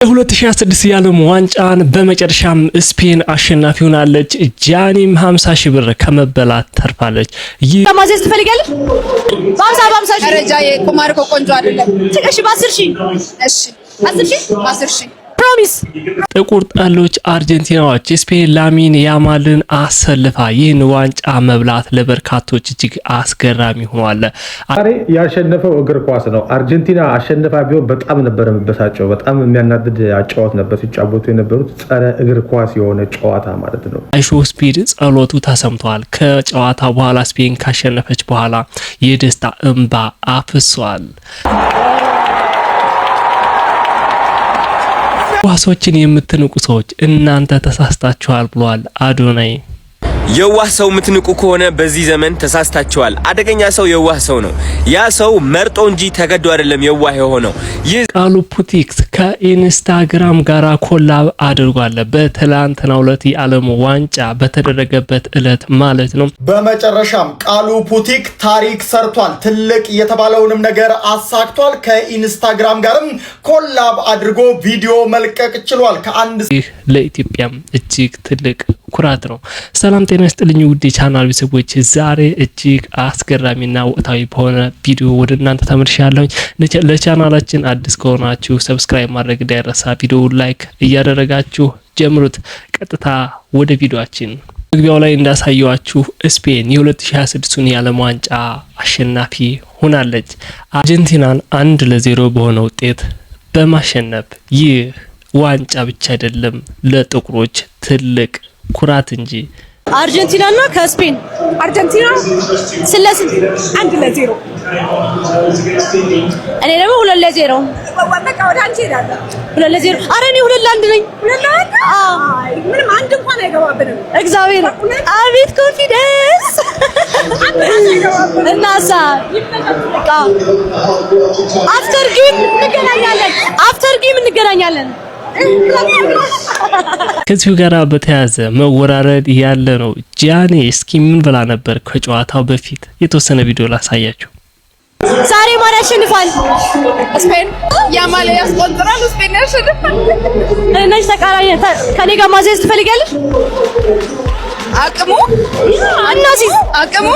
የ2026 የዓለም ዋንጫን በመጨረሻም ስፔን አሸናፊ ሆናለች። ጃኒም 50 ሺህ ብር ከመበላት ተርፋለች። ከማዘዝ ትፈልጋለህ? በ50 ሺህ ደረጃ የቁማር ቆንጆ አይደለም። እሺ በ10 ሺህ እሺ 10 ሺህ ፕሮሚስ። ጥቁር ጠሎች አርጀንቲናዎች ስፔን ላሚን ያማልን አሰልፋ ይህን ዋንጫ መብላት ለበርካቶች እጅግ አስገራሚ ሆኗል። ዛሬ ያሸነፈው እግር ኳስ ነው። አርጀንቲና አሸነፋ ቢሆን በጣም ነበር መበሳጨው። በጣም የሚያናድድ አጫዋት ነበር ሲጫወቱ የነበሩት። ጸረ እግር ኳስ የሆነ ጨዋታ ማለት ነው። አይሾ ስፒድ ጸሎቱ ተሰምቷል። ከጨዋታ በኋላ ስፔን ካሸነፈች በኋላ የደስታ እንባ አፍሷል። ኳሶችን የምትንቁ ሰዎች እናንተ ተሳስታችኋል ብሏል አዶናይ። የዋህ ሰው የምትንቁ ከሆነ በዚህ ዘመን ተሳስታችኋል። አደገኛ ሰው የዋህ ሰው ነው። ያ ሰው መርጦ እንጂ ተገዶ አይደለም የዋህ የሆነው። ይህ ቃሉ ፑቲክስ ከኢንስታግራም ጋራ ኮላብ አድርጓል። በትላንትናው ዕለት የዓለም ዋንጫ በተደረገበት ዕለት ማለት ነው። በመጨረሻም ቃሉ ፑቲክ ታሪክ ሰርቷል። ትልቅ የተባለውንም ነገር አሳክቷል። ከኢንስታግራም ጋርም ኮላብ አድርጎ ቪዲዮ መልቀቅ ችሏል። ይህ ለኢትዮጵያም እጅግ ትልቅ ኩራት ነው። ሰላም ጤና ይስጥልኝ ውድ የቻናል ቤተሰቦች፣ ዛሬ እጅግ አስገራሚና ወቅታዊ በሆነ ቪዲዮ ወደ እናንተ ተመልሻለሁ። ለቻናላችን አዲስ ከሆናችሁ ሰብስክራይብ ማድረግ እንዳይረሳ፣ ቪዲዮውን ላይክ እያደረጋችሁ ጀምሩት። ቀጥታ ወደ ቪዲዮአችን። መግቢያው ላይ እንዳሳየዋችሁ ስፔን የ2026ን የዓለም ዋንጫ አሸናፊ ሆናለች። አርጀንቲናን 1-0 በሆነ ውጤት በማሸነፍ ይህ ዋንጫ ብቻ አይደለም ለጥቁሮች ትልቅ ኩራት እንጂ። አርጀንቲናና ከስፔን አርጀንቲና ስለስንት 1-0 እኔ ደግሞ 2-0 በቃ ወደ አንቺ ሄዳለሁ። 2-0 አረ እኔ 2-1 ነኝ። 2-1 አይ ምንም አንድ እንኳን አይገባብንም። እግዚአብሔር አቤት ኮንፊደንስ እናሳ በቃ አፍተር ጌም እንገናኛለን። ከዚሁ ጋር በተያያዘ መወራረድ ያለ ነው። ጃኒ እስኪ ምን ብላ ነበር ከጨዋታው በፊት? የተወሰነ ቪዲዮ ላሳያችሁ። ዛሬ ማን ያሸንፋል? ስፔን። ያማል ያስቆጥራል። ስፔን ያሸንፋል። ነሽ ተቃራኒ ከኔ ጋር ማዘዝ ትፈልጋለሽ? አቅሙ እናሲዝ አቅሙ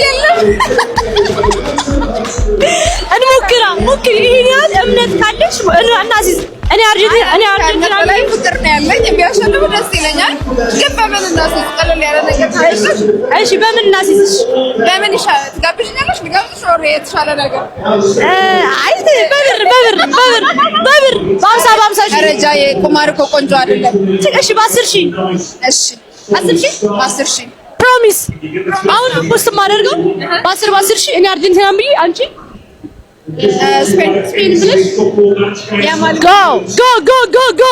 የለም። ሞክሪ ይሄን ያህል እምነት ካለሽ እናሲዝ። እኔ አርጀንቲና ላይ ፍቅር ነው ያለኝ። የሚያሸንፍ ደስ ይለኛል፣ ግን በምን እናሲዝ? ቀለል ያለ ነገር ታይሽ። እሺ በምን እናሲዝሽ? በምን ይሻላል? ትጋብዥኛለሽ? ልጋብዝሽ? ወሬ የተሻለ ነገር አይ በብር በ50 ሺህ ደረጃ የቁማር ቆንጆ አይደለም። እሺ በ10 ሺህ እሺ 10 ሺህ ፕሮሚስ። አሁን ፖስት ማደርገው በ10 ሺህ እኔ አርጀንቲና ብዬ አንቺ ስፔን ብለሽ ያማል ጎ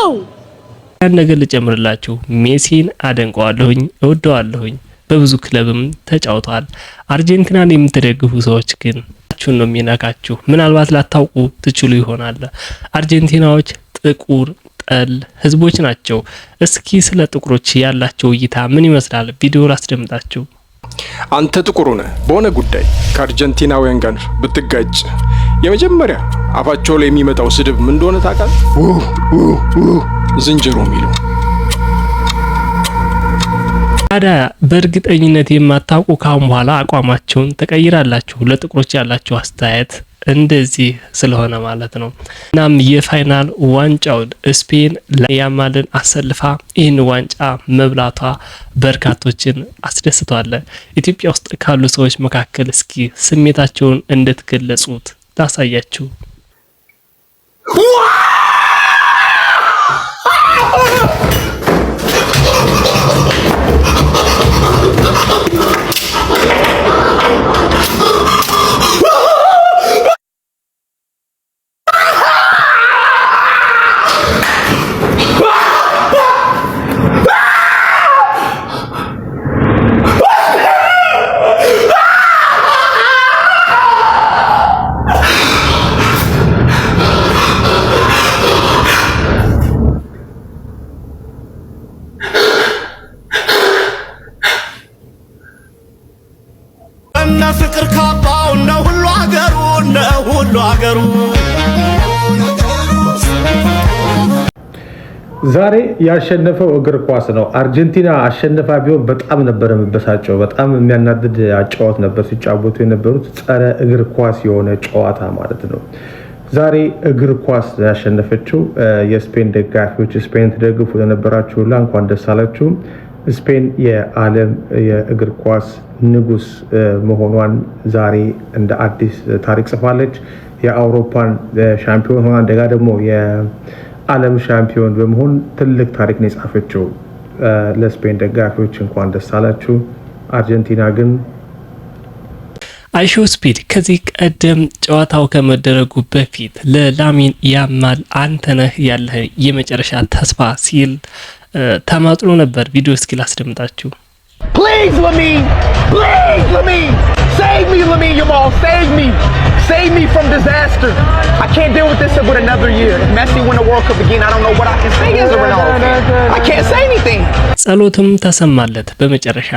ያን ነገር ልጨምርላችሁ። ሜሲን አደንቀዋለሁኝ፣ እወደዋለሁኝ። በብዙ ክለብም ተጫውቷል። አርጀንቲናን የምትደግፉ ሰዎች ግን ታችሁን ነው የሚነካችሁ። ምናልባት ላታውቁ ትችሉ ይሆናል። አርጀንቲናዎች ጥቁር ጠል ህዝቦች ናቸው። እስኪ ስለ ጥቁሮች ያላቸው እይታ ምን ይመስላል? ቪዲዮ ላስደምጣችሁ። አንተ ጥቁር ነህ በሆነ ጉዳይ ከአርጀንቲናውያን ጋር ብትጋጭ የመጀመሪያ አፋቸው ላይ የሚመጣው ስድብ ምን እንደሆነ ታውቃለህ? ዝንጀሮ የሚለው። ታዲያ በእርግጠኝነት የማታውቁ ካሁን በኋላ አቋማቸውን ተቀይራላችሁ። ለጥቁሮች ያላችሁ አስተያየት እንደዚህ ስለሆነ ማለት ነው። እናም የፋይናል ዋንጫውን ስፔን ያማልን አሰልፋ ይህን ዋንጫ መብላቷ በርካቶችን አስደስቷል። ኢትዮጵያ ውስጥ ካሉ ሰዎች መካከል እስኪ ስሜታቸውን እንድትገለጹት ላሳያችሁ። ፍቅር ካባው ነው ሁሉ አገሩ ዛሬ ያሸነፈው እግር ኳስ ነው። አርጀንቲና አሸነፋ ቢሆን በጣም ነበር የምበሳጨው። በጣም የሚያናድድ አጨዋወት ነበር ሲጫወቱ የነበሩት። ጸረ እግር ኳስ የሆነ ጨዋታ ማለት ነው። ዛሬ እግር ኳስ ያሸነፈችው የስፔን ደጋፊዎች፣ ስፔን ተደግፉ ለነበራችሁ ሁላ እንኳን ደስ አላችሁ። ስፔን የዓለም የእግር ኳስ ንጉስ መሆኗን ዛሬ እንደ አዲስ ታሪክ ጽፋለች። የአውሮፓን ሻምፒዮን ሆና እንደጋ ደግሞ የዓለም ሻምፒዮን በመሆን ትልቅ ታሪክ ነው የጻፈችው። ለስፔን ደጋፊዎች እንኳን ደስ አላችሁ። አርጀንቲና ግን አይሾ ስፒድ ከዚህ ቀደም ጨዋታው ከመደረጉ በፊት ለላሚን ያማል አንተነህ ያለህ የመጨረሻ ተስፋ ሲል ተማጥሎ ነበር። ቪዲዮ እስኪ ላስደምጣችሁ። Please Lamine, save me Lamine Yamal, save me from disaster. I can't deal with this with another year. If Messi win the World Cup again, I don't know what I can say as a Ronaldo fan. I can't say anything. ጸሎትም ተሰማለት። በመጨረሻ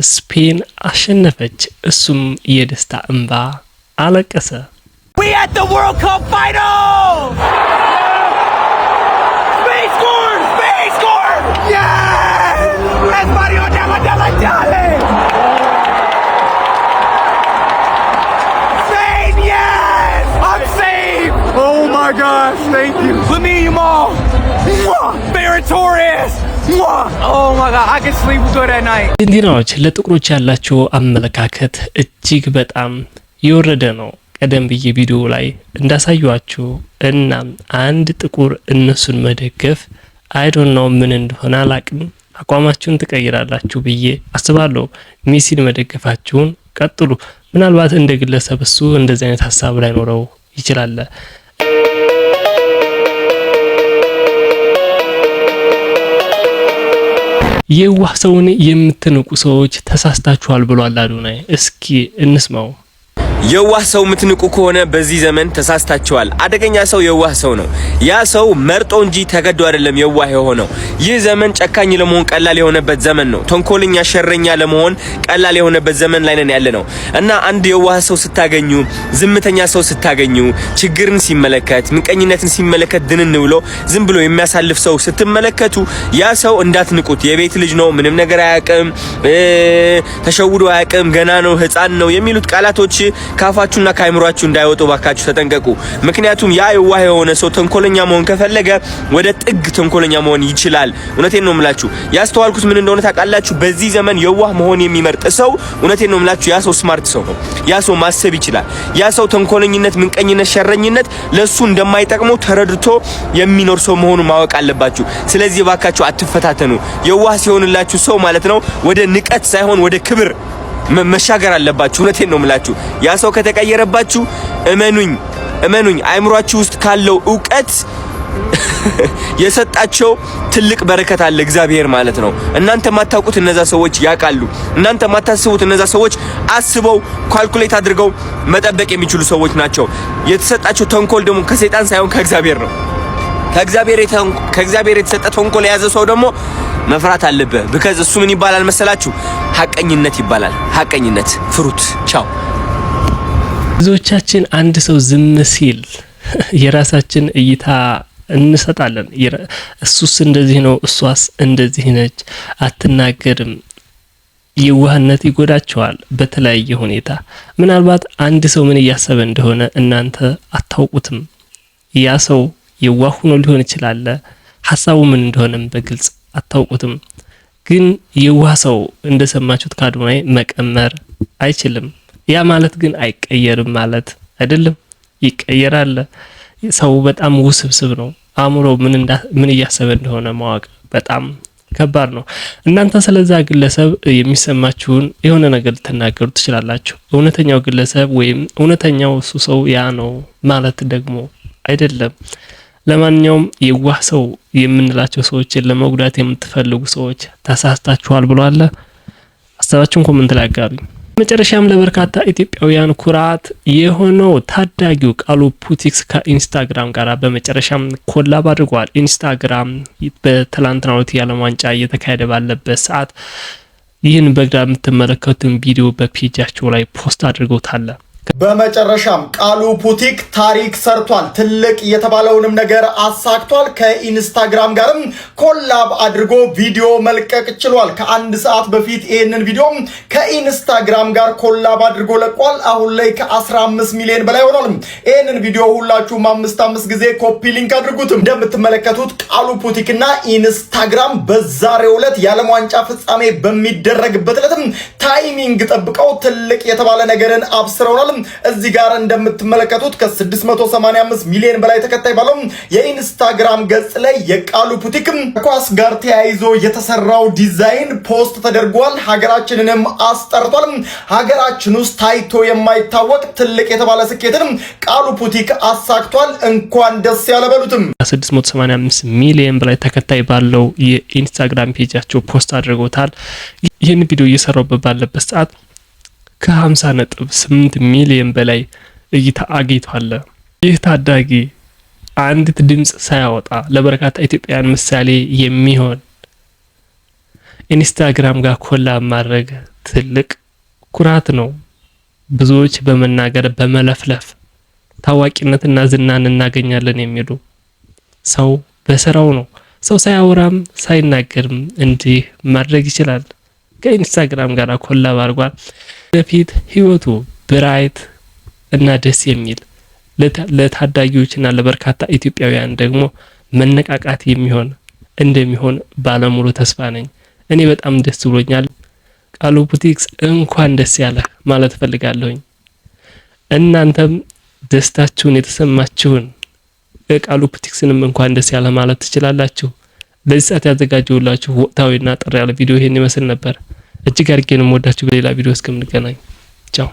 ስፔን አሸነፈች። እሱም የደስታ እንባ አለቀሰ። We at the World Cup final! Spain scored! Yes! That's Mario Della Dale! Spain, yes! I'm safe! Oh my gosh, thank you. Lamine Yamal! Ferran Torres! Oh my god, I can sleep good at night. አርጀንቲናዎች ለጥቁሮች ያላቸው አመለካከት እጅግ በጣም የወረደ ነው። ቀደም ብዬ ቪዲዮ ላይ እንዳሳዩአችሁ እና አንድ ጥቁር እነሱን መደገፍ አይዶንት ምን እንደሆነ አላቅም፣ አቋማችሁን ትቀይራላችሁ ብዬ አስባለሁ። ሜሲን መደገፋችሁን ቀጥሉ። ምናልባት እንደ ግለሰብ እሱ እንደዚህ አይነት ሐሳብ ላይ ኖረው ይችላል። የዋህ ሰውን የምትንቁ ሰዎች ተሳስታችኋል ብሏል አዶናይ። እስኪ እንስማው። የዋህ ሰው የምትንቁ ከሆነ በዚህ ዘመን ተሳስታችኋል። አደገኛ ሰው የዋህ ሰው ነው። ያ ሰው መርጦ እንጂ ተገዶ አይደለም የዋህ የሆነው። ይህ ዘመን ጨካኝ ለመሆን ቀላል የሆነበት ዘመን ነው። ተንኮለኛ ሸረኛ ለመሆን ቀላል የሆነበት ዘመን ላይ ነን ያለ ነው እና አንድ የዋህ ሰው ስታገኙ፣ ዝምተኛ ሰው ስታገኙ፣ ችግርን ሲመለከት፣ ምቀኝነትን ሲመለከት ድንን ብሎ ዝም ብሎ የሚያሳልፍ ሰው ስትመለከቱ ያ ሰው እንዳትንቁት። የቤት ልጅ ነው፣ ምንም ነገር አያውቅም፣ ተሸውዶ አያውቅም፣ ገና ነው፣ ህፃን ነው የሚሉት ቃላቶች ካፋችሁና ካይምሯችሁ እንዳይወጡ ባካችሁ ተጠንቀቁ። ምክንያቱም ያ የዋህ የሆነ ሰው ተንኮለኛ መሆን ከፈለገ ወደ ጥግ ተንኮለኛ መሆን ይችላል። እውነቴን ነው የምላችሁ። ያስተዋልኩት ምን እንደሆነ ታውቃላችሁ? በዚህ ዘመን የዋህ መሆን የሚመርጥ ሰው እውነቴን ነው የምላችሁ ያ ሰው ስማርት ሰው ነው። ያ ሰው ማሰብ ይችላል። ያ ሰው ተንኮለኝነት፣ ምንቀኝነት፣ ሸረኝነት ለሱ እንደማይጠቅመው ተረድቶ የሚኖር ሰው መሆኑን ማወቅ አለባችሁ። ስለዚህ ባካችሁ አትፈታተኑ። የዋህ ሲሆንላችሁ ሰው ማለት ነው ወደ ንቀት ሳይሆን ወደ ክብር መሻገር አለባችሁ። እውነቴን ነው የምላችሁ። ያ ሰው ከተቀየረባችሁ እመኑኝ አይምሯችሁ ውስጥ ካለው ዕውቀት የሰጣቸው ትልቅ በረከት አለ እግዚአብሔር ማለት ነው። እናንተ ማታውቁት እነዛ ሰዎች ያውቃሉ። እናንተ ማታስቡት እነዛ ሰዎች አስበው ካልኩሌት አድርገው መጠበቅ የሚችሉ ሰዎች ናቸው። የተሰጣቸው ተንኮል ደግሞ ከሰይጣን ሳይሆን ከእግዚአብሔር ነው። ከእግዚአብሔር የተሰጠ ተንኮል የያዘ ሰው ደግሞ መፍራት አለበት። because እሱ ምን ይባላል መሰላችሁ? ሐቀኝነት ይባላል። ሐቀኝነት ፍሩት። ቻው። ብዙዎቻችን አንድ ሰው ዝም ሲል የራሳችን እይታ እንሰጣለን። እሱስ እንደዚህ ነው፣ እሷስ እንደዚህ ነች፣ አትናገርም። የዋህነት ይጎዳቸዋል በተለያየ ሁኔታ። ምናልባት አንድ ሰው ምን እያሰበ እንደሆነ እናንተ አታውቁትም። ያ ሰው የዋህ ሆኖ ሊሆን ይችላል። ሐሳቡ ምን እንደሆነም በግልጽ አታውቁትም። ግን የዋህ ሰው እንደሰማችሁት ከአዶናይ መቀመር አይችልም። ያ ማለት ግን አይቀየርም ማለት አይደለም። ይቀየራል። ሰው በጣም ውስብስብ ነው። አእምሮ ምን እያሰበ እንደሆነ ማወቅ በጣም ከባድ ነው። እናንተ ስለዛ ግለሰብ የሚሰማችሁን የሆነ ነገር ልትናገሩ ትችላላችሁ። እውነተኛው ግለሰብ ወይም እውነተኛው እሱ ሰው ያ ነው ማለት ደግሞ አይደለም። ለማንኛውም የዋህ ሰው የምንላቸው ሰዎችን ለመጉዳት የምትፈልጉ ሰዎች ተሳስታችኋል ብሏል። ሐሳባችሁን ኮሜንት ላይ አጋሩኝ። መጨረሻም ለበርካታ ኢትዮጵያውያን ኩራት የሆነው ታዳጊው ቃሉ ፑቲክስ ከኢንስታግራም ጋር በመጨረሻም ኮላብ አድርጓል። ኢንስታግራም በትላንትናው የዓለም ዋንጫ እየተካሄደ ባለበት ሰዓት ይህን በግራ የምትመለከቱን ቪዲዮ በፔጃቸው ላይ ፖስት አድርገውታል። በመጨረሻም ቃሉ ፑቲክ ታሪክ ሰርቷል። ትልቅ የተባለውንም ነገር አሳክቷል። ከኢንስታግራም ጋርም ኮላብ አድርጎ ቪዲዮ መልቀቅ ችሏል። ከአንድ ሰዓት በፊት ይህንን ቪዲዮ ከኢንስታግራም ጋር ኮላብ አድርጎ ለቋል። አሁን ላይ ከ15 ሚሊዮን በላይ ሆኗል። ይህንን ቪዲዮ ሁላችሁም 5 ጊዜ ኮፒ ሊንክ አድርጉትም። እንደምትመለከቱት ቃሉ ፑቲክ እና ኢንስታግራም በዛሬው ዕለት የዓለም ዋንጫ ፍጻሜ በሚደረግበት ዕለትም ታይሚንግ ጠብቀው ትልቅ የተባለ ነገርን አብስረውናል። እዚህ ጋር እንደምትመለከቱት ከ685 ሚሊዮን በላይ ተከታይ ባለው የኢንስታግራም ገጽ ላይ የቃሉ ፑቲክ ኳስ ጋር ተያይዞ የተሰራው ዲዛይን ፖስት ተደርጓል። ሀገራችንንም አስጠርቷል። ሀገራችን ውስጥ ታይቶ የማይታወቅ ትልቅ የተባለ ስኬትን ቃሉ ፑቲክ አሳክቷል። እንኳን ደስ ያለ በሉትም። 685 ሚሊዮን በላይ ተከታይ ባለው የኢንስታግራም ፔጃቸው ፖስት አድርገውታል። ይህን ቪዲዮ እየሰራው ባለበት ሰዓት ከ50.8 ሚሊዮን በላይ እይታ አግኝቷል። ይህ ታዳጊ አንዲት ድምጽ ሳያወጣ ለበርካታ ኢትዮጵያውያን ምሳሌ የሚሆን ኢንስታግራም ጋር ኮላብ ማድረግ ትልቅ ኩራት ነው። ብዙዎች በመናገር በመለፍለፍ ታዋቂነትና ዝናን እናገኛለን የሚሉ ሰው በስራው ነው። ሰው ሳያወራም ሳይናገርም እንዲህ ማድረግ ይችላል። ከኢንስታግራም ጋር ኮላብ አድርጓል። በፊት ህይወቱ ብራይት እና ደስ የሚል ለታዳጊዎችና ለበርካታ ኢትዮጵያውያን ደግሞ መነቃቃት የሚሆን እንደሚሆን ባለሙሉ ተስፋ ነኝ። እኔ በጣም ደስ ብሎኛል። ቃሉ ፑቲክስ እንኳን ደስ ያለ ማለት ፈልጋለሁኝ። እናንተም ደስታችሁን የተሰማችሁን ቃሉ ፑቲክስንም እንኳን ደስ ያለ ማለት ትችላላችሁ። ለዚህ ሰዓት ያዘጋጀሁላችሁ ወቅታዊና ጥሪ ያለ ቪዲዮ ይሄን ይመስል ነበር። እጅግ አድርጌ ነው የምወዳችሁ። በሌላ ቪዲዮ እስከምንገናኝ ቻው።